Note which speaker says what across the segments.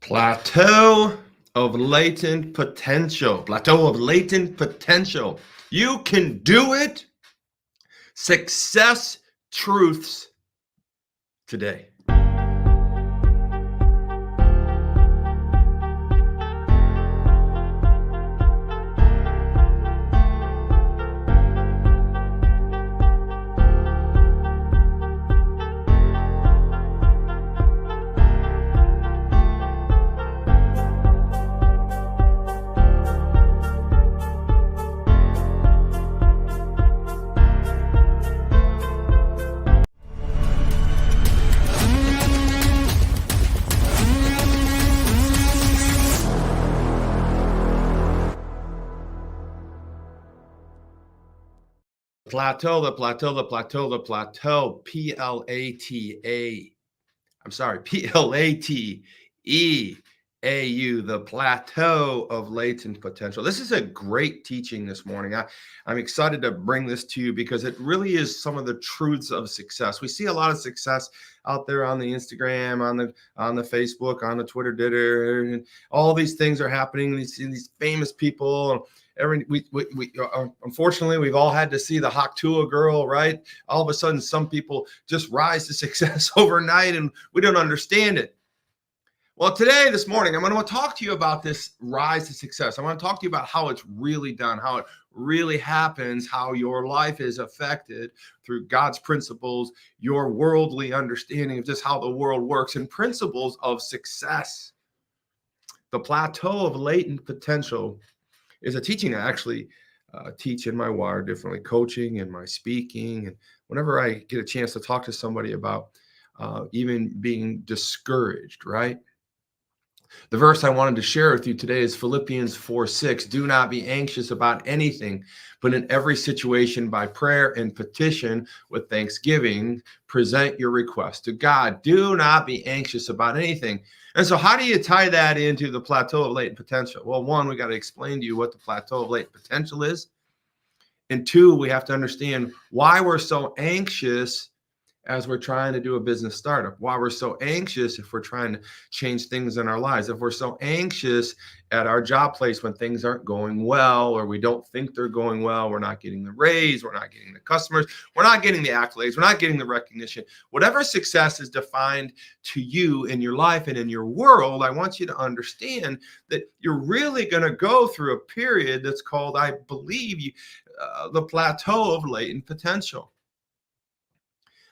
Speaker 1: Plateau of Latent Potential. Plateau of Latent Potential. You can do it. Success truths today. The plateau, P-L-A-T-A. I'm sorry, P-L-A-T-E-A-U, the plateau of latent potential. This is a great teaching this morning. I'm excited to bring this to you because it really is some of the truths of success. We see a lot of success out there on the Instagram, on the Facebook, on the Twitter, and all these things are happening. These famous people. Unfortunately, we've all had to see the Haktua girl, right? All of a sudden, some people just rise to success overnight, and we don't understand it. Well, this morning, I'm going to talk to you about this rise to success. I want to talk to you about how it's really done, how it really happens, how your life is affected through God's principles, your worldly understanding of just how the world works, and principles of success. The plateau of latent potential is a teaching I actually teach in my wire differently, coaching and my speaking. And whenever I get a chance to talk to somebody about even being discouraged, right? The verse I wanted to share with you today is Philippians 4:6. Do not be anxious about anything, but in every situation by prayer and petition with thanksgiving, present your request to God. Do not be anxious about anything. And so how do you tie that into the plateau of latent potential? Well, one, we got to explain to you what the plateau of latent potential is. And two, we have to understand why we're so anxious as we're trying to do a business startup, why we're so anxious if we're trying to change things in our lives, if we're so anxious at our job place when things aren't going well, or we don't think they're going well, we're not getting the raise, we're not getting the customers, we're not getting the accolades, we're not getting the recognition. Whatever success is defined to you in your life and in your world, I want you to understand that you're really going to go through a period that's called, I believe, the plateau of latent potential.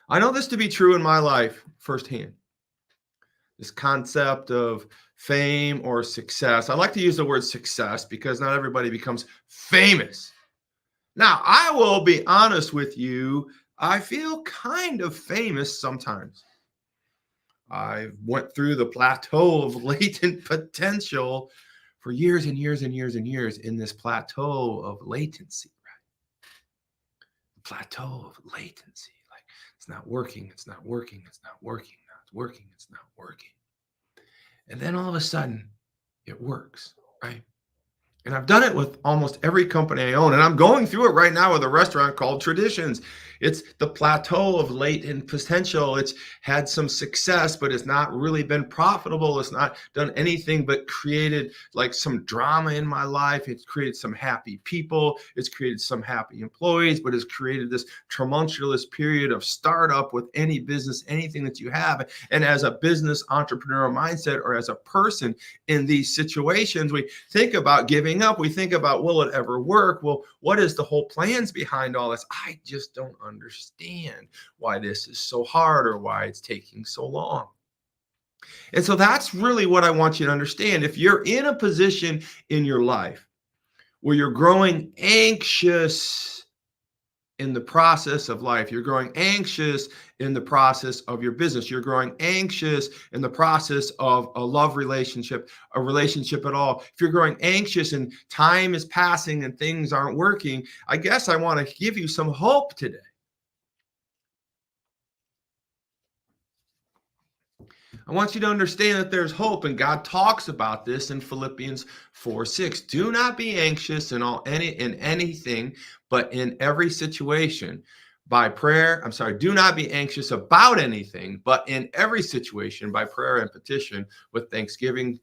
Speaker 1: I know this to be true in my life firsthand. This concept of fame or success. I like to use the word success because not everybody becomes famous. Now, I will be honest with you. I feel kind of famous sometimes. I went through the plateau of latent potential for years and years and years and years in this plateau of latency, right? The plateau of latency. It's not working, it's not working, it's not working, it's working, it's not working. And then all of a sudden, it works, right? And I've done it with almost every company I own. And I'm going through it right now with a restaurant called Traditions. It's the plateau of latent potential. It's had some success, but it's not really been profitable. It's not done anything but created like some drama in my life. It's created some happy people. It's created some happy employees, but it's created this tumultuous period of startup with any business, anything that you have. And as a business entrepreneurial mindset, or as a person in these situations, we think about giving up. We think about, will it ever work? Well, what is the whole plans behind all this? I just don't understand why this is so hard or why it's taking so long. And so that's really what I want you to understand. If you're in a position in your life where you're growing anxious in the process of life, you're growing anxious in the process of your business, you're growing anxious in the process of a love relationship, a relationship at all. If you're growing anxious and time is passing and things aren't working, I guess I want to give you some hope today. I want you to understand that there's hope, and God talks about this in Philippians 4:6. Do not be anxious in anything, but in every situation, by prayer. I'm sorry, do not be anxious about anything, but in every situation, by prayer and petition, with thanksgiving,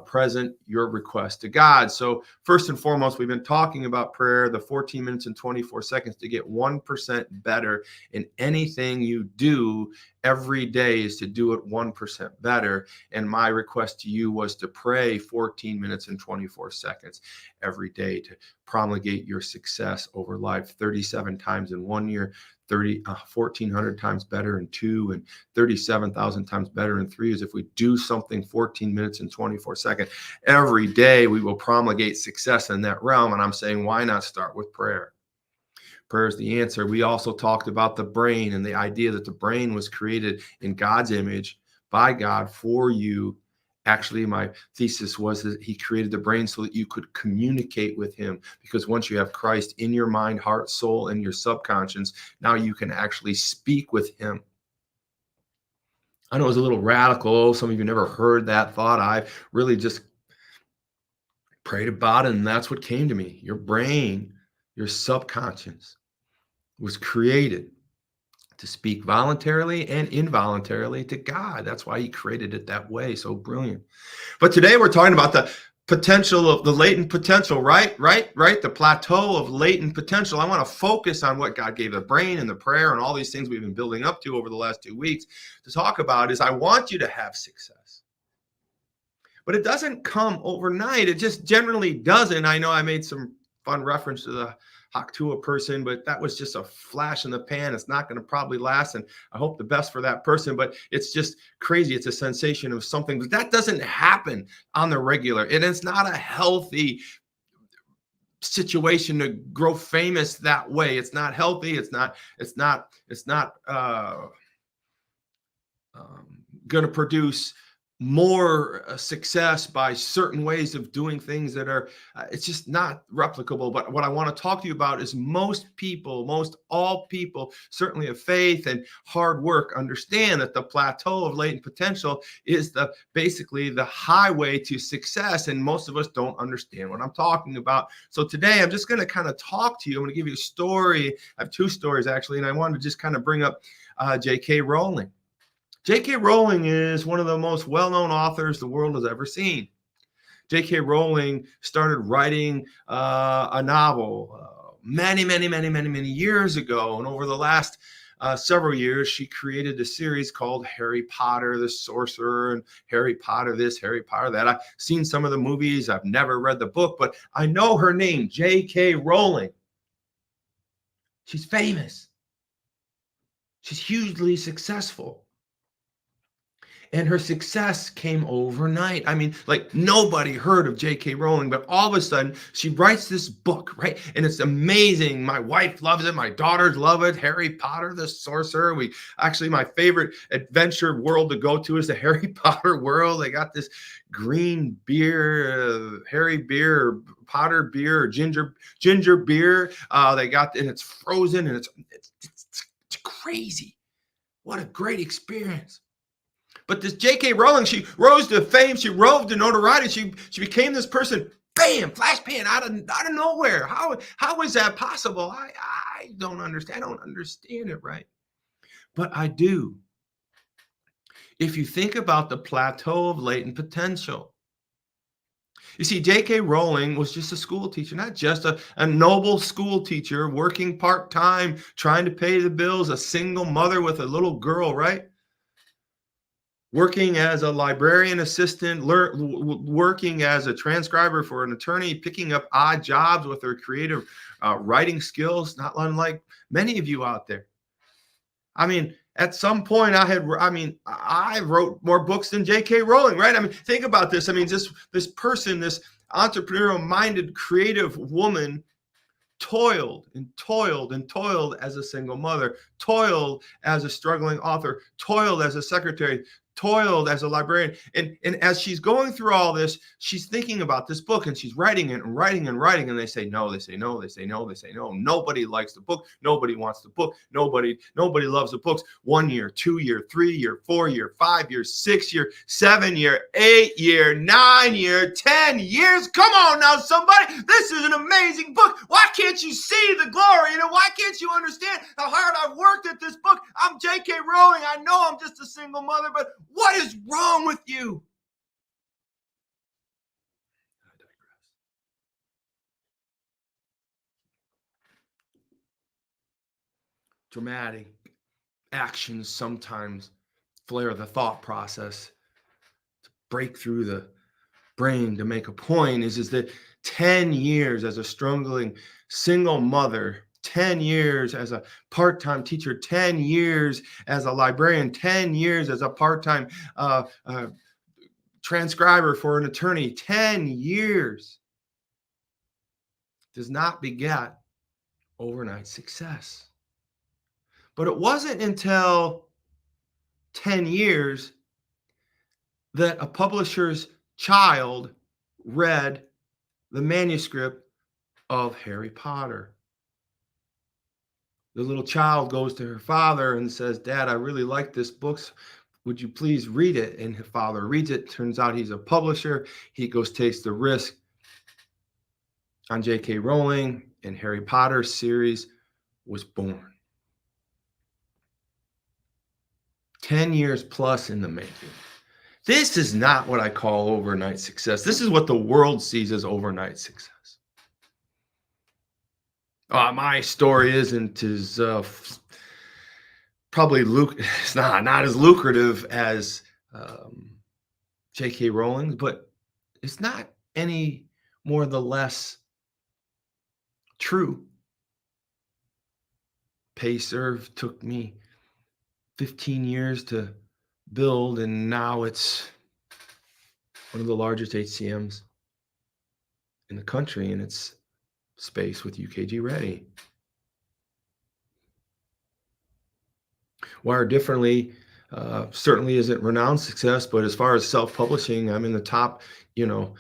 Speaker 1: present your request to God. So, first and foremost, we've been talking about prayer, the 14 minutes and 24 seconds to get 1% better in anything you do every day is to do it 1% better. And my request to you was to pray 14 minutes and 24 seconds every day to promulgate your success over life 37 times in 1 year, 1,400 times better in 2, and 37,000 times better in 3 is if we do something 14 minutes and 24 seconds every day, we will promulgate success in that realm. And I'm saying, why not start with prayer? Prayer is the answer. We also talked about the brain and the idea that the brain was created in God's image by God for you. Actually, my thesis was that he created the brain so that you could communicate with him, because once you have Christ in your mind, heart, soul, and your subconscious, now you can actually speak with him. I know it was a little radical. Some of you never heard that thought. I really just prayed about it, and that's what came to me. Your brain, your subconscious was created to speak voluntarily and involuntarily to God. That's why he created it that way. So brilliant. But today we're talking about the potential of the latent potential, right? The plateau of latent potential. I want to focus on what God gave the brain and the prayer and all these things we've been building up to over the last 2 weeks to talk about is I want you to have success. But it doesn't come overnight. It just generally doesn't. I know I made some fun reference to the Haktua person, but that was just a flash in the pan. It's not going to probably last, and I hope the best for that person, but it's just crazy. It's a sensation of something, but that doesn't happen on the regular, and it's not a healthy situation to grow famous that way. It's not healthy. It's not going to produce more success by certain ways of doing things that are it's just not replicable. But what I want to talk to you about is most all people, certainly of faith and hard work, understand that the plateau of latent potential is basically the highway to success, and most of us don't understand what I'm talking about. So today I'm just going to kind of talk to you. I'm going to give you a story. I have 2 stories actually, and I wanted to just kind of bring up J.K. Rowling. J.K. Rowling is one of the most well-known authors the world has ever seen. J.K. Rowling started writing a novel many years ago. And over the last several years, she created a series called Harry Potter, the Sorcerer, and Harry Potter this, Harry Potter that. I've seen some of the movies. I've never read the book, but I know her name, J.K. Rowling. She's famous. She's hugely successful. And her success came overnight. I mean, like nobody heard of J.K. Rowling, but all of a sudden she writes this book, right? And it's amazing. My wife loves it. My daughters love it. Harry Potter, the Sorcerer. My favorite adventure world to go to is the Harry Potter world. They got this green beer, Harry beer, Potter beer, ginger beer. They got, and it's frozen, and it's crazy. What a great experience. But this J.K. Rowling, she rose to fame, she rose to notoriety, she became this person, bam, flash pan, out of nowhere. How is that possible? I don't understand. I don't understand it, right? But I do. If you think about the plateau of latent potential. You see, J.K. Rowling was just a school teacher, not just a noble school teacher working part-time, trying to pay the bills, a single mother with a little girl, right? Working as a librarian assistant, working as a transcriber for an attorney, picking up odd jobs with her creative writing skills, not unlike many of you out there. I mean, at some point I wrote more books than J.K. Rowling, right? I mean, think about this. I mean, this person, this entrepreneurial-minded, creative woman toiled as a single mother, toiled as a struggling author, toiled as a secretary, toiled as a librarian. And as she's going through all this, she's thinking about this book and she's writing it and writing and writing. And they say no, they say no, they say no, they say no. Nobody likes the book. Nobody wants the book. Nobody loves the books. 1 year, 2 year, 3 year, 4 year, 5 year, 6 year, 7 year, 8 year, 9 year, 10 years. Come on now, somebody. This is an amazing book. Why can't you see the glory? Why can't you understand how hard I've worked at this book? I'm J.K. Rowling. I know I'm just a single mother, but what is wrong with you? I digress. Dramatic actions sometimes flare the thought process to break through the brain to make a point is that 10 years as a struggling single mother, 10 years as a part-time teacher, 10 years as a librarian, 10 years as a part-time transcriber for an attorney, 10 years does not beget overnight success. But it wasn't until 10 years that a publisher's child read the manuscript of Harry Potter. The little child goes to her father and says, Dad, I really like this book. Would you please read it? And her father reads it. Turns out he's a publisher. He goes, takes the risk on J.K. Rowling, and Harry Potter series was born. 10 years plus in the making. This is not what I call overnight success. This is what the world sees as overnight success. My story isn't as it's not as lucrative as J.K. Rowling, but it's not any more the less true. PayServe took me 15 years to build, and now it's one of the largest HCMs in the country in its space with UKG Ready. Wired Differently certainly isn't renowned success, but as far as self-publishing, I'm in the top, 1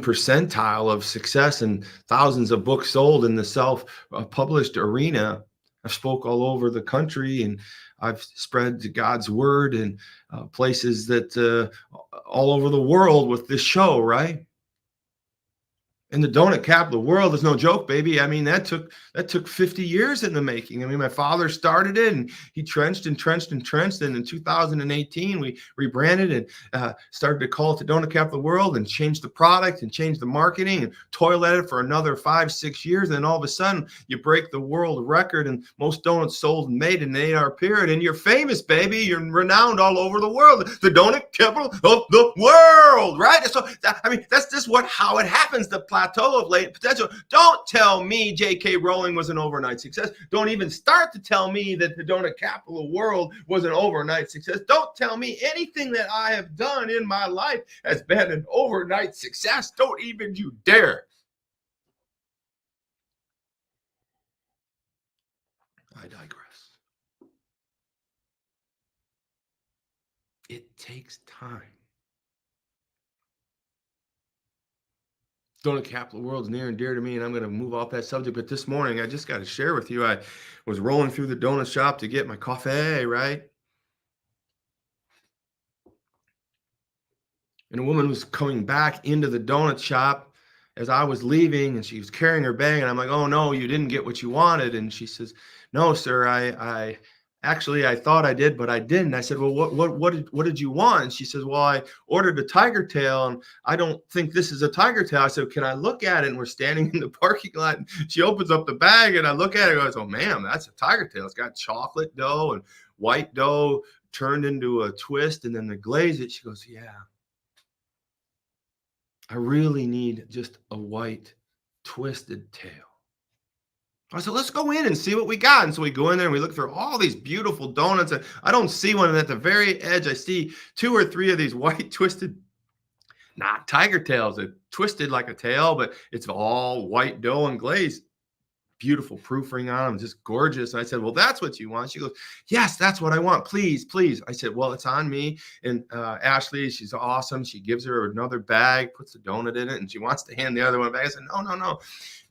Speaker 1: percentile of success and thousands of books sold in the self-published arena. I've spoke all over the country, and I've spread God's word in places that all over the world with this show, right? And the donut capital of the world is no joke, baby. I mean, that took 50 years in the making. I mean, my father started it, and he trenched. And in 2018, we rebranded and started to call it the donut capital of the world, and changed the product and changed the marketing and toiled at it for another 5-6 years. And then all of a sudden, you break the world record and most donuts sold and made in an 8-hour period. And you're famous, baby. You're renowned all over the world. The donut capital of the world, right? So, that's just how it happens. The Plateau of Latent Potential. Don't tell me J.K. Rowling was an overnight success. Don't even start to tell me that the donut capital of the world was an overnight success. Don't tell me anything that I have done in my life has been an overnight success. Don't even you dare. I digress. It takes time. Donut capital world is near and dear to me, and I'm going to move off that subject. But this morning, I just got to share with you, I was rolling through the donut shop to get my coffee, right? And a woman was coming back into the donut shop as I was leaving, and she was carrying her bag, and I'm like, oh, no, you didn't get what you wanted. And she says, no, sir, I thought I did, but I didn't. I said, well, what did you want? And she says, well, I ordered a tiger tail, and I don't think this is a tiger tail. I said, can I look at it? And we're standing in the parking lot, and she opens up the bag, and I look at it and goes, oh, ma'am, that's a tiger tail. It's got chocolate dough and white dough turned into a twist, and then the glaze it. She goes, yeah, I really need just a white twisted tail. I said, let's go in and see what we got. And so we go in there and we look through all these beautiful donuts. And I don't see one. And at the very edge, I see 2 or 3 of these white twisted, not tiger tails. They're twisted like a tail, but it's all white dough and glaze. beautiful proof ring on them, just gorgeous. And I said, well, that's what you want. She goes, yes, that's what I want. Please, please. I said, well, it's on me. And Ashley, she's awesome. She gives her another bag, puts a donut in it, and she wants to hand the other one back. I said, no, no, no.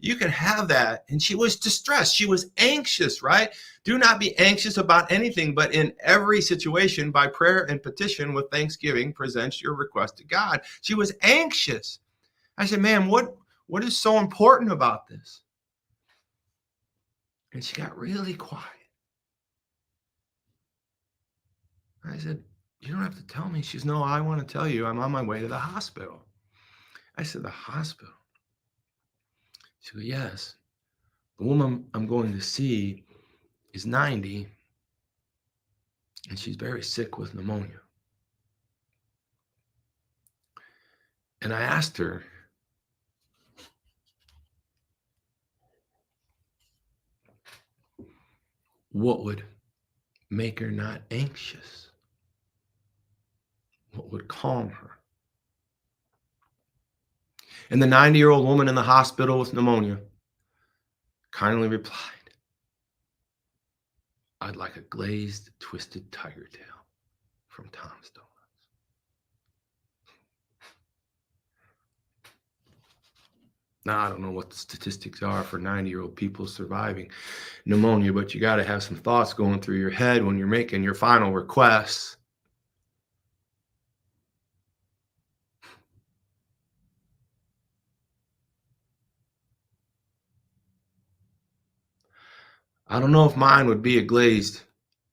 Speaker 1: You can have that. And she was distressed. She was anxious, right? Do not be anxious about anything, but in every situation, by prayer and petition with thanksgiving, present your request to God. She was anxious. I said, ma'am, what is so important about this? And she got really quiet. I said, you don't have to tell me. She says, no, I want to tell you. I'm on my way to the hospital. I said, the hospital? She goes, yes. The woman I'm going to see is 90, and she's very sick with pneumonia. And I asked her, what would make her not anxious? What would calm her? And the 90-year-old woman in the hospital with pneumonia kindly replied, I'd like a glazed, twisted tiger tail from Tom's Donuts. Now, I don't know what the statistics are for 90-year-old people surviving pneumonia, but you got to have some thoughts going through your head when you're making your final requests. I don't know if mine would be a glazed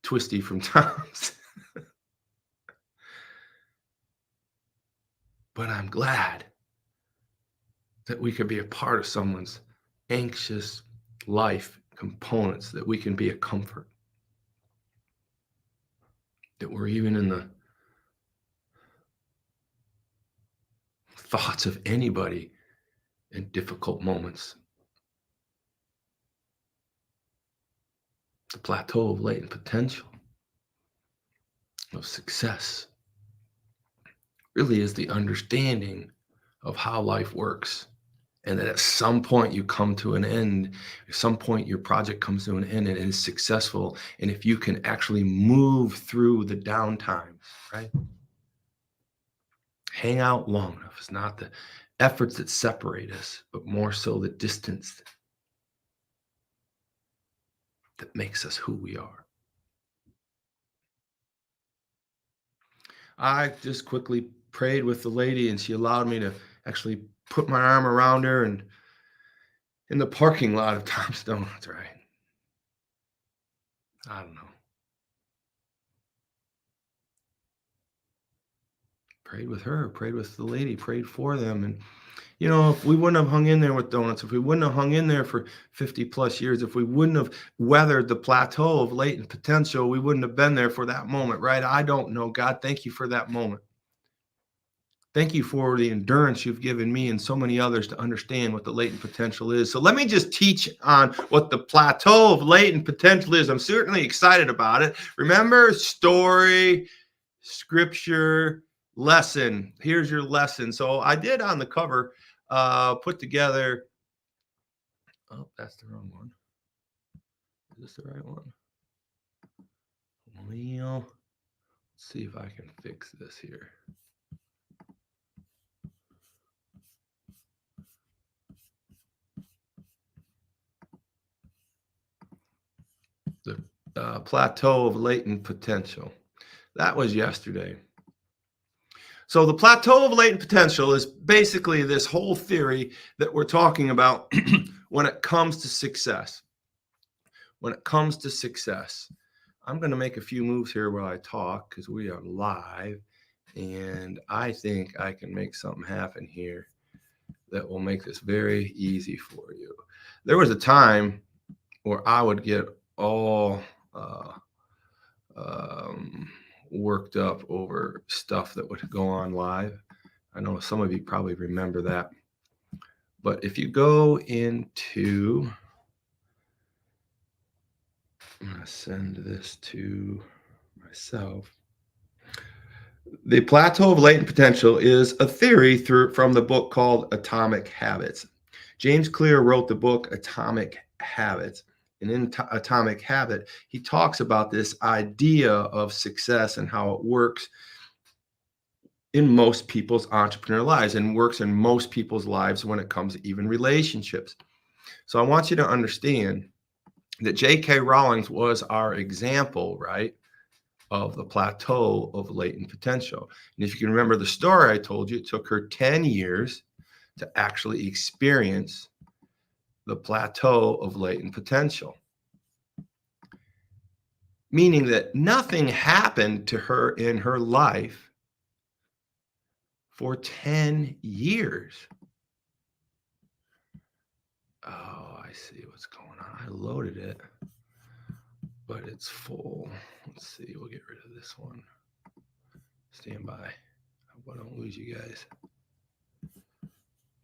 Speaker 1: twisty from Tom's. But I'm glad that we could be a part of someone's anxious life components, that we can be a comfort, that we're even in the thoughts of anybody in difficult moments. The plateau of latent potential, of success, really is the understanding of how life works. And that at some point you come to an end, at some point your project comes to an end and it is successful. And if you can actually move through the downtimes, right? Hang out long enough. It's not the efforts that separate us, but more so the distance that makes us who we are. I just quickly prayed with the lady, and she allowed me to actually put my arm around her and in the parking lot of Tom's Donuts, right? I don't know. Prayed with her, prayed with the lady, prayed for them. And, you know, if we wouldn't have hung in there with donuts, if we wouldn't have hung in there for 50 plus years, if we wouldn't have weathered the plateau of latent potential, we wouldn't have been there for that moment, right? I don't know. God, thank you for that moment. Thank you for the endurance you've given me and so many others to understand what the latent potential is. So let me just teach on what the plateau of latent potential is. I'm certainly excited about it. Remember, story, scripture, lesson. Here's your lesson. So I did on the cover put together, oh, that's the wrong one. Is this the right one? Well, let's see if I can fix this here. The plateau of latent potential. That was yesterday. So the plateau of latent potential is basically this whole theory that we're talking about when it comes to success. When it comes to success, I'm going to make a few moves here while I talk because we are live, and I think I can make something happen here that will make this very easy for you. There was a time where I would get all worked up over stuff that would go on live. I know some of you probably remember that. But if you go into, I'm going to send this to myself. The plateau of latent potential is a theory from the book called Atomic Habits. James Clear wrote the book Atomic Habits. And in Atomic Habit, he talks about this idea of success and how it works in most people's entrepreneur lives and works in most people's lives when it comes to even relationships. So I want you to understand that J.K. Rowling was our example, right, of the plateau of latent potential. And if you can remember the story I told you, it took her 10 years to actually experience the plateau of latent potential, meaning that nothing happened to her in her life for 10 years. Oh, I see what's going on. I loaded it, but it's full. Let's see. We'll get rid of this one. Stand by. I hope I don't lose you guys.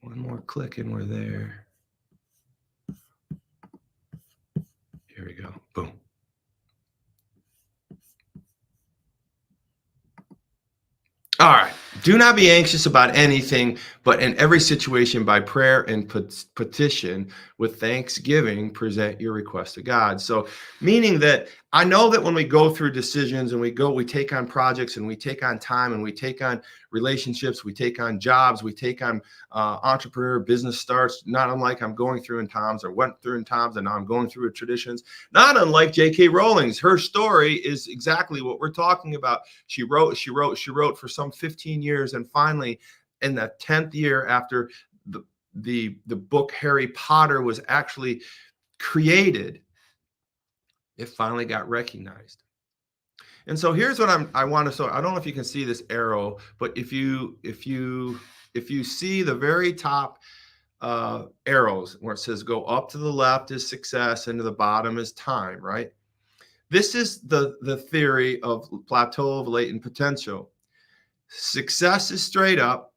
Speaker 1: One more click and we're there. Here we go. Boom. All right. Do not be anxious about anything, but in every situation by prayer and petition with thanksgiving, present your request to God. So, meaning that I know that when we go through decisions and we take on projects and we take on time and we take on relationships, we take on jobs, we take on entrepreneur business starts, not unlike I'm going through in Tom's or went through in Tom's and now I'm going through with traditions, not unlike J.K. Rowling's. Her story is exactly what we're talking about. She wrote for some 15 years, and finally, in the 10th year after the book Harry Potter was actually created, it finally got recognized. And so here's what I want to. So I don't know if you can see this arrow, but if you see the very top arrows where it says go up to the left is success and to the bottom is time, right? This is the theory of plateau of latent potential. Success is straight up,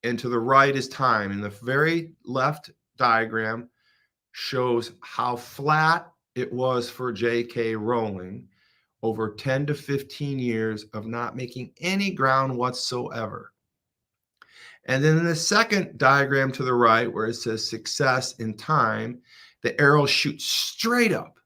Speaker 1: and to the right is time. And the very left diagram shows how flat it was for J.K. Rowling over 10 to 15 years of not making any ground whatsoever. And then in the second diagram to the right, where it says success in time, the arrow shoots straight up.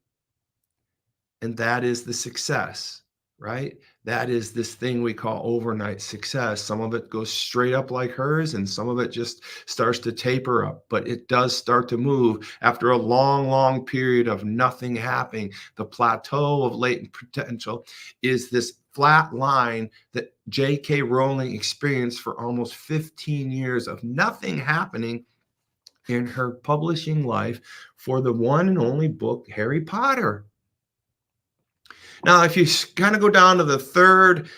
Speaker 1: And that is the success, right? That is this thing we call overnight success. Some of it goes straight up like hers, and some of it just starts to taper up, but it does start to move after a long, long period of nothing happening. The plateau of latent potential is this flat line that J.K. Rowling experienced for almost 15 years of nothing happening in her publishing life for the one and only book, Harry Potter. Now, if you kind of go down to the third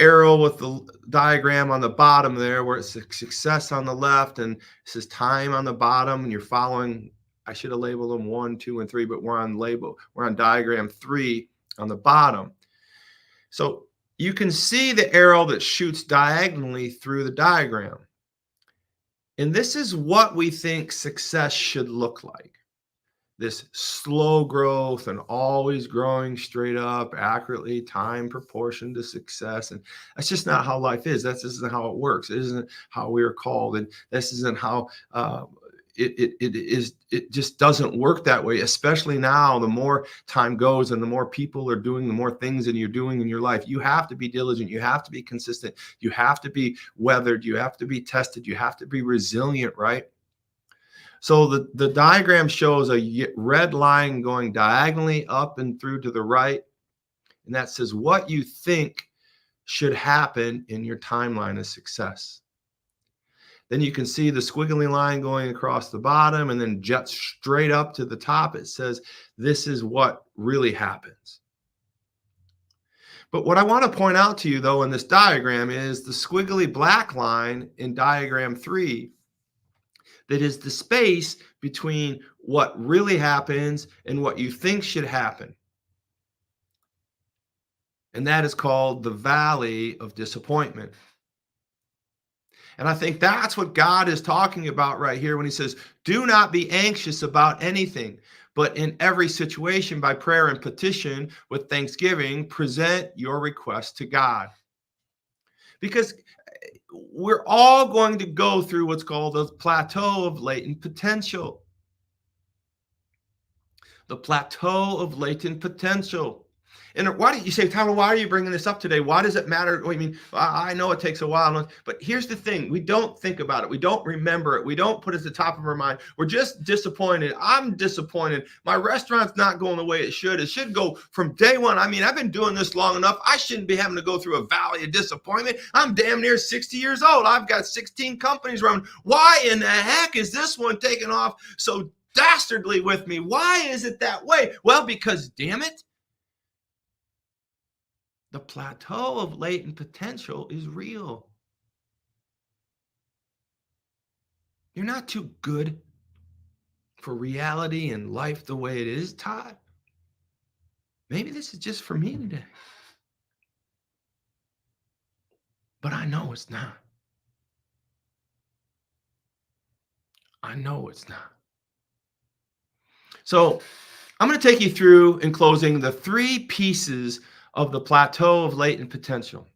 Speaker 1: arrow with the diagram on the bottom there, where it's success on the left and it says time on the bottom, and you're following, I should have labeled them 1, 2, and 3, but we're on diagram 3 on the bottom. So you can see the arrow that shoots diagonally through the diagram. And this is what we think success should look like. This slow growth and always growing straight up, accurately, time proportion to success. And that's just not how life is. This isn't how it works. It isn't how we are called. And this isn't how it is. It just doesn't work that way, especially now. The more time goes and the more people are doing, the more things that you're doing in your life. You have to be diligent. You have to be consistent. You have to be weathered. You have to be tested. You have to be resilient, right? So the diagram shows a red line going diagonally up and through to the right. And that says what you think should happen in your timeline of success. Then you can see the squiggly line going across the bottom and then jet straight up to the top. It says this is what really happens. But what I want to point out to you, though, in this diagram is the squiggly black line in diagram 3. That is the space between what really happens and what you think should happen. And that is called the valley of disappointment. And I think that's what God is talking about right here when he says, do not be anxious about anything, but in every situation by prayer and petition with thanksgiving, present your request to God. Because we're all going to go through what's called a plateau of latent potential. The plateau of latent potential. And why do you say, Tyler, why are you bringing this up today? Why does it matter? I mean, I know it takes a while, but here's the thing. We don't think about it. We don't remember it. We don't put it at the top of our mind. We're just disappointed. I'm disappointed. My restaurant's not going the way it should. It should go from day one. I mean, I've been doing this long enough. I shouldn't be having to go through a valley of disappointment. I'm damn near 60 years old. I've got 16 companies running. Why in the heck is this one taking off so dastardly with me? Why is it that way? Well, because damn it, the plateau of latent potential is real. You're not too good for reality and life the way it is, Todd. Maybe this is just for me today. But I know it's not. I know it's not. So I'm going to take you through, in closing, the 3 pieces of the plateau of latent potential.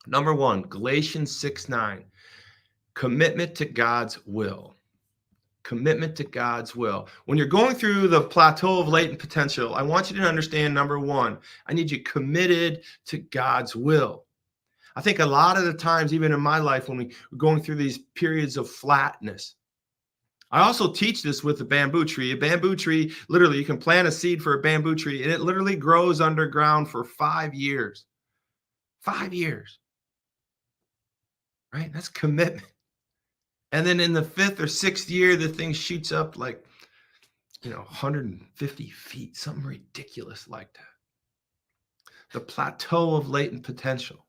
Speaker 1: Number 1, Galatians 6:9, commitment to God's will. Commitment to God's will. When you're going through the plateau of latent potential, I want you to understand, number 1, I need you committed to God's will. I think a lot of the times, even in my life, when we're going through these periods of flatness, I also teach this with the bamboo tree. A bamboo tree, literally, you can plant a seed for a bamboo tree, and it literally grows underground for 5 years. 5 years. Right? That's commitment. And then in the 5th or 6th year, the thing shoots up like, 150 feet, something ridiculous like that. The plateau of latent potential.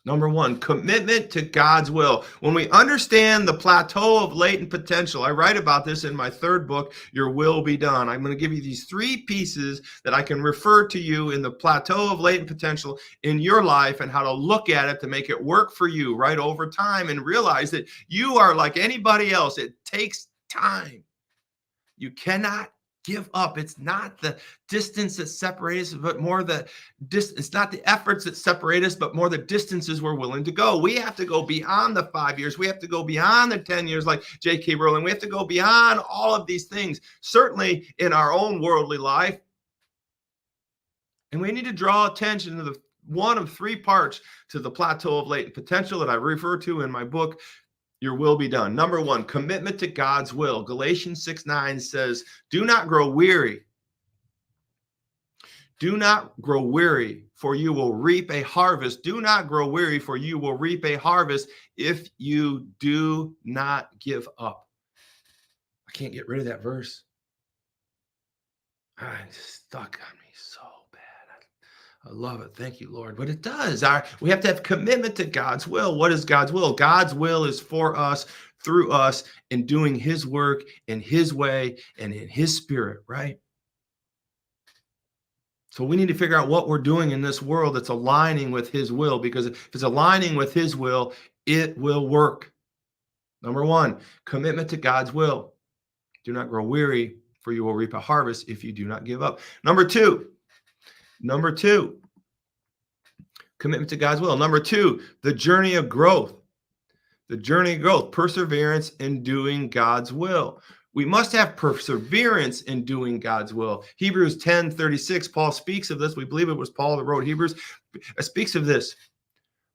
Speaker 1: Number 1, commitment to God's will. When we understand the plateau of latent potential, I write about this in my 3rd book, Your Will Be Done. I'm going to give you these 3 pieces that I can refer to you in the plateau of latent potential in your life, and how to look at it to make it work for you right over time, and realize that you are like anybody else. It takes time. You cannot give up. It's not the distance that separates us, but more it's not the efforts that separate us, but more the distances we're willing to go. We have to go beyond the 5 years. We have to go beyond the 10 years like J.K. Rowling. We have to go beyond all of these things, certainly in our own worldly life. And we need to draw attention to the one of 3 parts to the plateau of latent potential that I refer to in my book, Your Will Be Done. Number 1, commitment to God's will. Galatians 6:9 says, do not grow weary. Do not grow weary, for you will reap a harvest. Do not grow weary, for you will reap a harvest if you do not give up. I can't get rid of that verse. It's stuck on me so bad. I love it. Thank you, Lord. But it does. We have to have commitment to God's will. What is God's will? God's will is for us, through us, in doing his work in his way and in his spirit, right? So we need to figure out what we're doing in this world that's aligning with his will, because if it's aligning with his will, it will work. Number 1, commitment to God's will. Do not grow weary, for you will reap a harvest if you do not give up. Number two, commitment to God's will. Number 2, the journey of growth. The journey of growth, perseverance in doing God's will. We must have perseverance in doing God's will. Hebrews 10:36, Paul speaks of this. We believe it was Paul that wrote Hebrews. Speaks of this.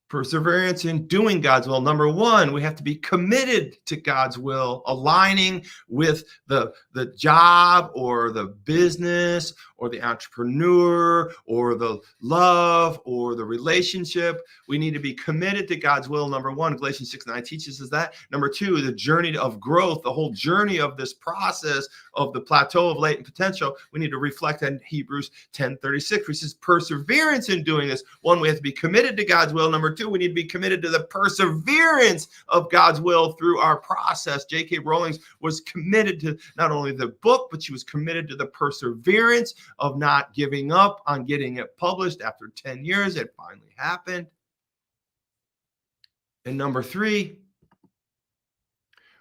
Speaker 1: Perseverance in doing God's will. Number 1, we have to be committed to God's will, aligning with the job or the business or the entrepreneur or the love or the relationship. We need to be committed to God's will. Number 1, Galatians 6:9 teaches us that. Number 2, the journey of growth, the whole journey of this process of the plateau of latent potential. We need to reflect on Hebrews 10:36, which is perseverance in doing this. 1, we have to be committed to God's will. Number 2, we need to be committed to the perseverance of God's will through our process. J.K. Rowling was committed to not only the book, but she was committed to the perseverance of not giving up on getting it published. After 10 years, it finally happened. And number 3,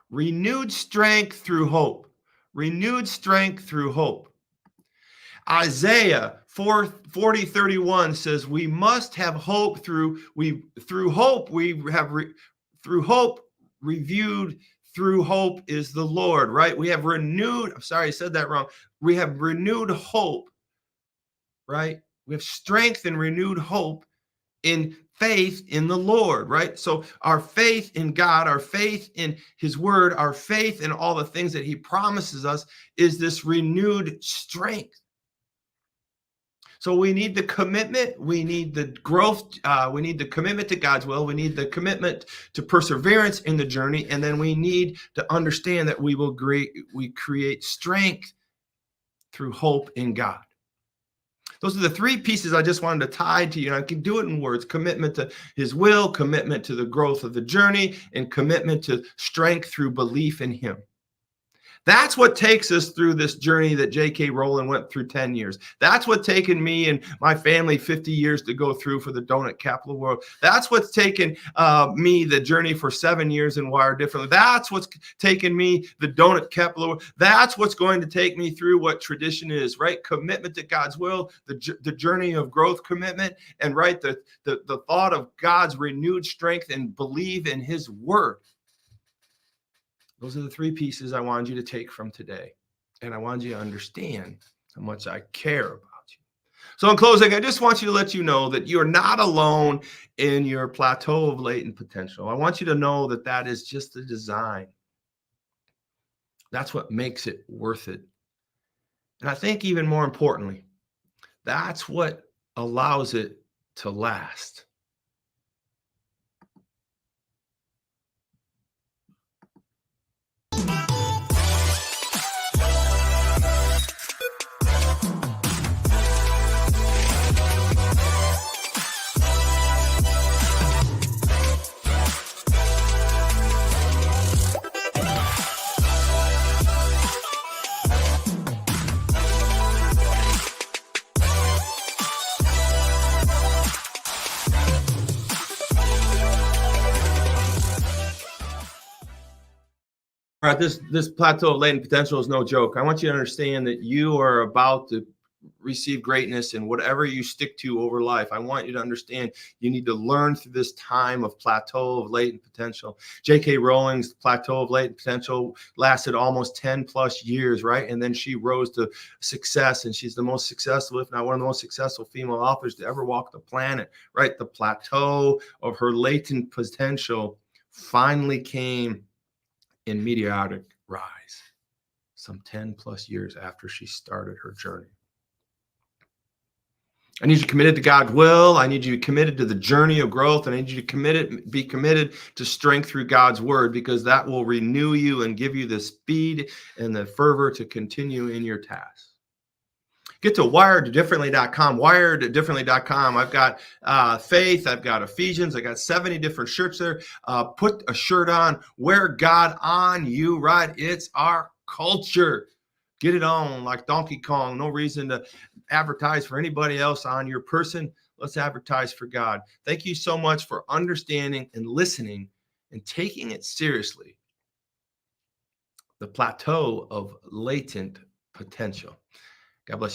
Speaker 1: renewed strength through hope. Renewed strength through hope. Isaiah 40:31 says we must have hope through hope reviewed through hope is the Lord, right? We have renewed, I'm sorry, I said that wrong. We have renewed hope, right? We have strength and renewed hope in faith in the Lord, right? So our faith in God, our faith in his word, our faith in all the things that he promises us is this renewed strength. So we need the commitment, we need the growth, we need the commitment to God's will, we need the commitment to perseverance in the journey, and then we need to understand that we create strength through hope in God. Those are the three pieces I just wanted to tie to you. And I can do it in words: commitment to his will, commitment to the growth of the journey, and commitment to strength through belief in him. That's what takes us through this journey that J.K. Rowling went through 10 years. That's what's taken me and my family 50 years to go through for the donut capital of the world. That's what's taken me the journey for 7 years in Wired Differently. That's what's taken me the donut capital of the world. That's what's going to take me through what tradition is, right? Commitment to God's will, the journey of growth commitment, and right, the thought of God's renewed strength and believe in his word. Those are the three pieces I wanted you to take from today. And I wanted you to understand how much I care about you. So in closing, I just want you to let you know that you're not alone in your plateau of latent potential. I want you to know that that is just the design. That's what makes it worth it. And I think even more importantly, that's what allows it to last. All right, this plateau of latent potential is no joke. I want you to understand that you are about to receive greatness in whatever you stick to over life. I want you to understand you need to learn through this time of plateau of latent potential. J.K. Rowling's plateau of latent potential lasted almost 10 plus years, right? And then she rose to success, and she's the most successful, if not one of the most successful female authors to ever walk the planet, right? The plateau of her latent potential finally came in meteoric rise some 10 plus years after she started her journey. I need you committed to God's will. I need you committed to the journey of growth. And I need you to be committed to strength through God's word, because that will renew you and give you the speed and the fervor to continue in your task. Get to wireddifferently.com, wireddifferently.com. I've got faith, I've got Ephesians, I got 70 different shirts there. Put a shirt on, wear God on you, right? It's our culture. Get it on like Donkey Kong. No reason to advertise for anybody else on your person. Let's advertise for God. Thank you so much for understanding and listening and taking it seriously. The plateau of latent potential. God bless you.